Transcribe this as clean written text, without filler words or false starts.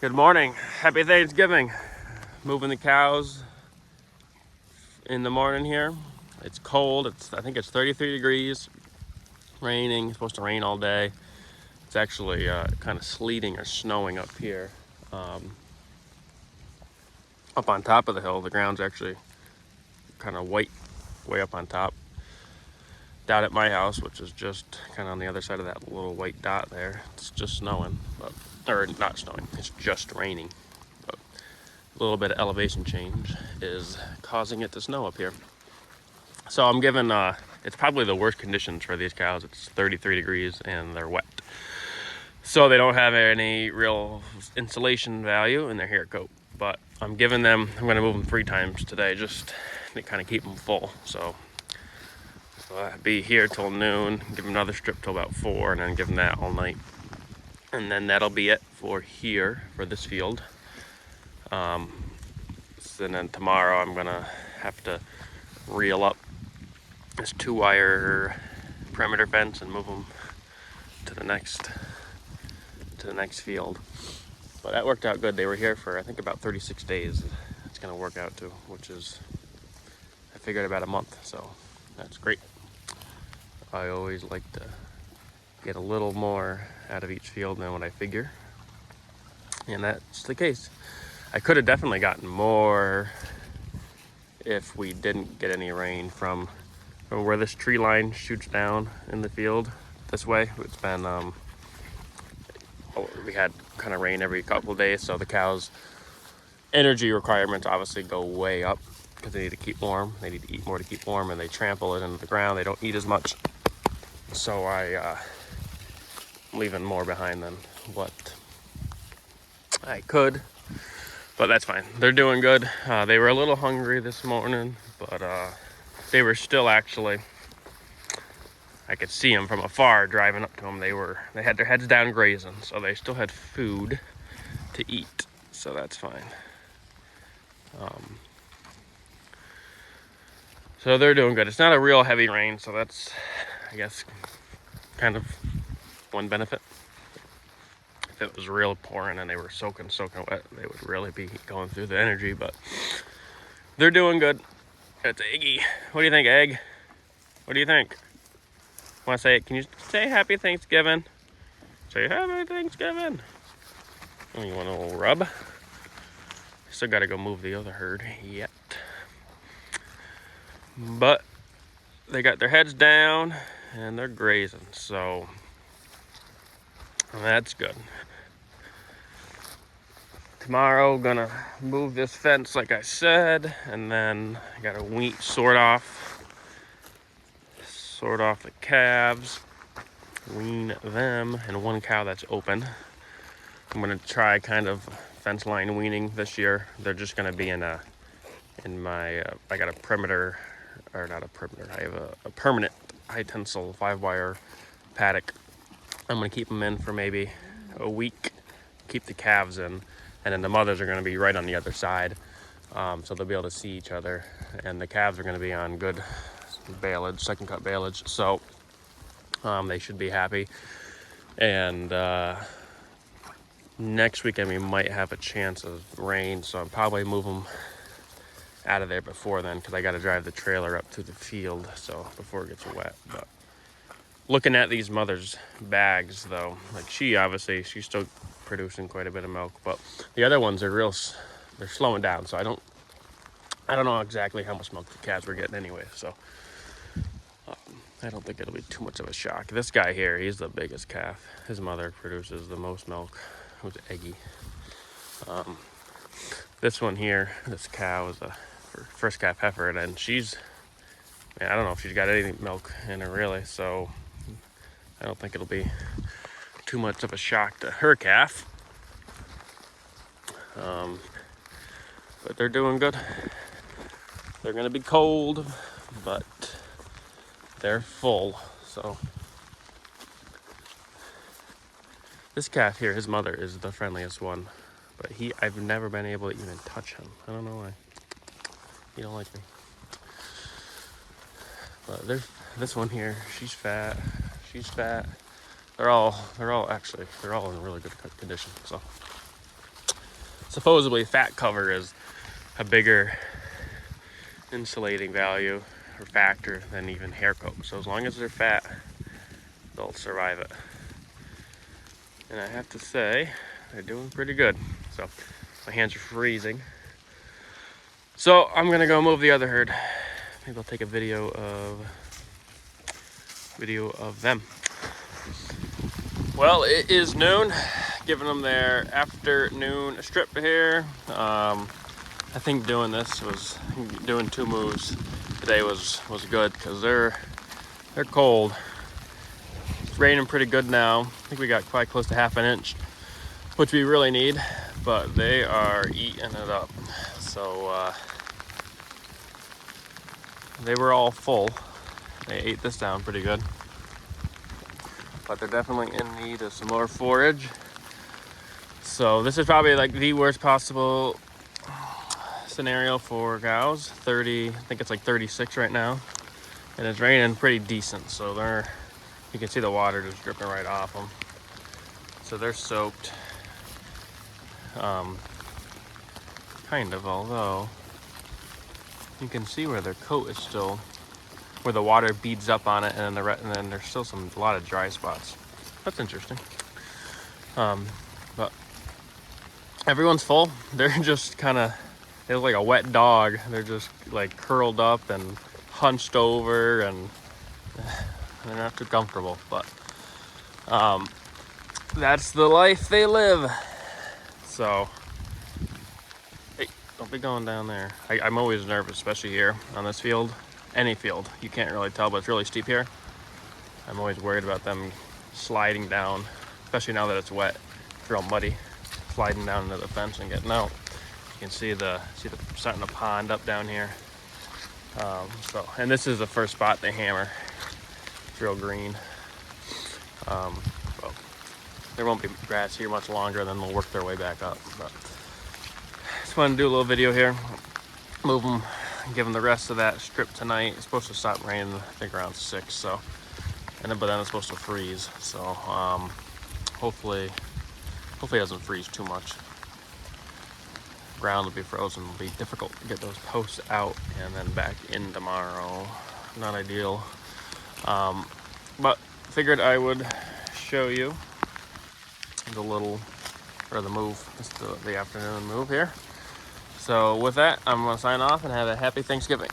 Good morning. Happy Thanksgiving. Moving the cows in the morning here. It's cold. I think it's 33 degrees. Raining. It's supposed to rain all day. It's actually kind of sleeting or snowing up here. Up on top of the hill, the ground's actually kind of white, way up on top. Down at my house, which is just kind of on the other side of that little white dot there, it's just snowing, or not snowing. It's just raining. But a little bit of elevation change is causing it to snow up here. So I'm given, it's probably the worst conditions for these cows. It's 33 degrees and they're wet. So they don't have any real insulation value in their hair coat. But I'm giving them, I'm gonna move them 3 times today just to kind of keep them full. So I'll be here till noon, give them another strip till about 4, and then give them that all night. And then that'll be it for here, for this field. And then tomorrow I'm gonna have to reel up this 2-wire perimeter fence and move them to the next field. But that worked out good. They were here for I think about 36 days. It's gonna work out to, which is, I figured about a month, so that's great. I always like to get a little more out of each field than what I figure, and that's the case. I could have definitely gotten more if we didn't get any rain from where this tree line shoots down in the field this way. It's been we had kind of rain every couple of days, so the cows' energy requirements obviously go way up because they need to keep warm. They need to eat more to keep warm, and they trample it into the ground. They don't eat as much, so I'm leaving more behind than what I could, but that's fine. They're doing good. They were a little hungry this morning, but they were still actually, I could see them from afar driving up to them. They had their heads down grazing, so they still had food to eat, so that's fine. So they're doing good. It's not a real heavy rain, so that's, I guess, kind of one benefit. If it was real pouring and they were soaking wet, they would really be going through the energy, but they're doing good. It's Eggy. What do you think, Egg? What do you think? Want to say it? Can you say Happy Thanksgiving? Say Happy Thanksgiving. Oh, you want a little rub? Still got to go move the other herd yet. But they got their heads down and they're grazing, so that's good. Tomorrow, gonna move this fence like I said, and then I gotta sort off the calves, wean them, and one cow that's open. I'm gonna try kind of fence line weaning this year. They're just gonna be in my I got a perimeter, or not a perimeter, I have a permanent high tensile 5-wire paddock. I'm gonna keep them in for maybe a week, keep the calves in, and then the mothers are gonna be right on the other side, so they'll be able to see each other, and the calves are gonna be on good baleage, second cut baleage, so they should be happy. And next weekend we might have a chance of rain, so I'll probably move them out of there before then, because I got to drive the trailer up to the field, so before it gets wet. But looking at these mothers' bags, though, like she's still producing quite a bit of milk, but the other ones are they're slowing down, so I don't know exactly how much milk the calves were getting anyway, so I don't think it'll be too much of a shock. This guy here, he's the biggest calf. His mother produces the most milk. Who's Eggy. This one here, this cow is a first calf heifer, and she's, I don't know if she's got any milk in her really, so I don't think it'll be too much of a shock to her calf. But they're doing good. They're gonna be cold, but they're full, so. This calf here, his mother is the friendliest one, but I've never been able to even touch him. I don't know why. He don't like me. But this one here, she's fat. They're all in really good condition, so supposedly fat cover is a bigger insulating value or factor than even hair coat. So as long as they're fat, they'll survive it. And I have to say, they're doing pretty good. So my hands are freezing. So I'm gonna go move the other herd. Maybe I'll take a video of them. Well, it is noon. Giving them their afternoon strip here. I think doing 2 moves today was good because they're cold. It's raining pretty good now. I think we got quite close to ½ an inch, which we really need, but they are eating it up. So they were all full. They ate this down pretty good, but they're definitely in need of some more forage. So this is probably like the worst possible scenario for cows. 30, I think it's like 36 right now, and it's raining pretty decent. So you can see the water just dripping right off them. So they're soaked, kind of. Although you can see where their coat is still, where the water beads up on it, and then there's still a lot of dry spots. That's interesting. But everyone's full. They're just kind of, they look like a wet dog. They're just like curled up and hunched over, and they're not too comfortable. But that's the life they live. So, hey, don't be going down there. I'm always nervous, especially here on this field. Any field, you can't really tell, but it's really steep here. I'm always worried about them sliding down, especially now that it's wet. It's real muddy, sliding down into the fence and getting out. You can see the starting to pond up down here. And this is the first spot they hammer. It's real green. So there won't be grass here much longer, then they'll work their way back up. But just wanted to do a little video here. Move them, give them the rest of that strip tonight. It's supposed to stop raining, I think, around 6. So, but then it's supposed to freeze. So hopefully it doesn't freeze too much. Ground will be frozen. It'll be difficult to get those posts out and then back in tomorrow. Not ideal. But figured I would show you the move. It's the afternoon move here. So with that, I'm gonna sign off and have a happy Thanksgiving.